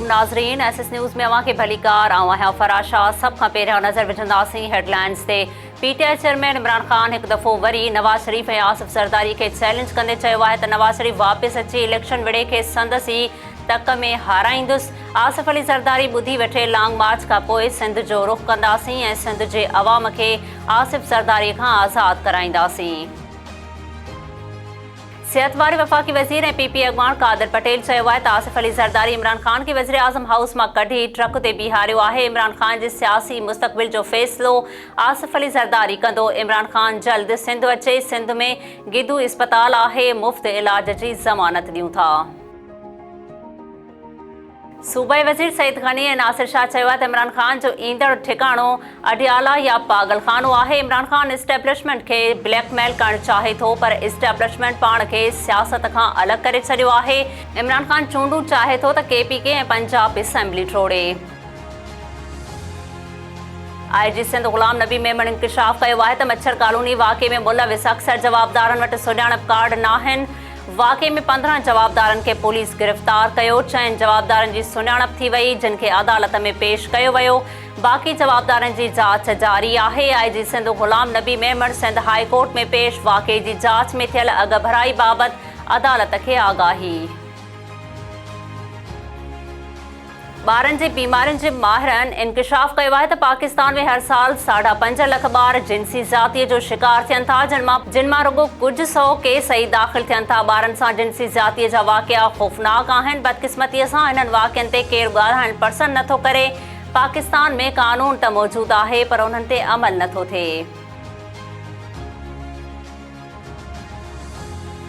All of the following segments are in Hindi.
नाज़रीन, एसएस न्यूज़ में अवां खे भलीकार आहियां फराशा। सब खां पहिरियों नज़र विझंदासीं हेडलाइंस ते। पीटीआई चेयरमैन इमरान ख़ान हिकु दफ़ो वरी नवाज़ शरीफ़ ऐं आसिफ ज़रदारी खे चैलेंज कंदे चयो आहे त नवाज़ शरीफ़ वापसि अची इलेक्शन विड़े खे संदसि ई तक में हाराईंदुसि। आसिफ अली ज़रदारी ॿुधी वेठे लॉन्ग मार्च खां पोइ सिंध जो रुख़ कंदासीं ऐं सिंध जे अवाम खे आसिफ ज़रदारी खां आज़ादु कराईंदासीं। सिहत वारे वफ़ाक़ी वज़ीर ऐं पीपीआई अॻवान कादिर पटेल चयो आहे त आसिफ अली ज़रदारी इमरान ख़ान खे वज़ीर आज़म हाउस मां कढी ट्रक ते बीहारियो आहे। इमरान ख़ान जे सियासी मुस्तक़बिल जो फ़ैसिलो आसिफ अली ज़रदारी कंदो। इमरान ख़ान जल्द सिंध अचे। सिंध में गिदू इस्पताल आहे, मुफ़्त इलाज जी ज़मानत ॾियूं था। सूबाई वज़ीर सईद गनी ऐं नासिर शाह चयो आहे त इमरान ख़ान जो ईंदड़ ठिकाणो अडियाला या पागलखानो आहे। इमरान ख़ान इस्टेब्लिशमेंट खे ब्लैकमेल करणु चाहे थो, पर इस्टेब्लिशमेंट पाण खे सियासत खां अलॻि करे छॾियो आहे। इमरान ख़ान चूंडूं चाहे थो त केपीके ऐं पंजाब असेंबली टोड़े। आईजी सिंध ग़ुलाम नबी मेमन इंकशाफ़ कयो आहे त मच्छर कॉलोनी वाक़े में मुलविस अक्सर जवाबदारनि वटि सुञाणप कार्ड नाहिनि। वाक़े में 15 जवाबदारनि खे पुलिस गिरफ़्तार कयो। 6 जवाबदारनि जी सुञाणप थी वई, जिन खे अदालत में पेश कयो वियो। बाक़ी जवाबदारनि जी जांच जारी आहे। आईजी सिंध ग़ुलाम नबी मेमन सिंध हाई कोर्ट में पेश वाक़े जी जांच में थियल अघ भराई बाबति अदालत खे आगाही। ॿारनि जी बीमारियुनि जे माहिरनि इंकशाफ़ कयो आहे त पाकिस्तान में हर साल 5.5 लख ॿार जिन्सी ज़्यादतीअ जो शिकार थियनि था, जिन मां रुगो कुझु सौ केस ई दाख़िल थियनि था। ॿारनि सां जिन्सी ज़्यादतीअ जा वाक़िआ ख़ौफ़नाक आहिनि। बदकिस्मतीअ सां इन्हनि वाक़िअनि ते केरु ॻाल्हाइणु पसंदि नथो करे। पाकिस्तान में क़ानून त मौजूदु आहे, पर उन्हनि ते अमल नथो थिए।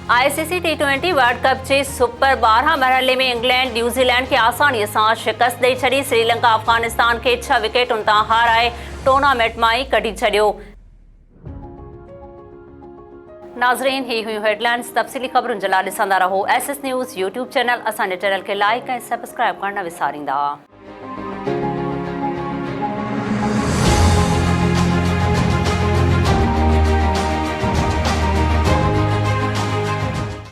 आईसीसी T20 वर्ल्ड कप जे सुपर 12 मरहले में इंग्लैंड न्यूज़ीलैंड खे आसानीअ सां शिकस्त ॾेई छॾी। श्रीलंका अफ़गानिस्तान खे 6 विकेटुनि तां हाराए टूर्नामेंट मां ई कढी छॾियो। नाज़रीन, ही हुयूं हेडलाइंस। तफ़सीली ख़बरुनि जे लाइ ॾिसंदा रहो एसएस न्यूज़ यूट्यूब चैनल। असांजे चैनल खे लाइक ऐं सब्सक्राइब करणु न विसारींदा।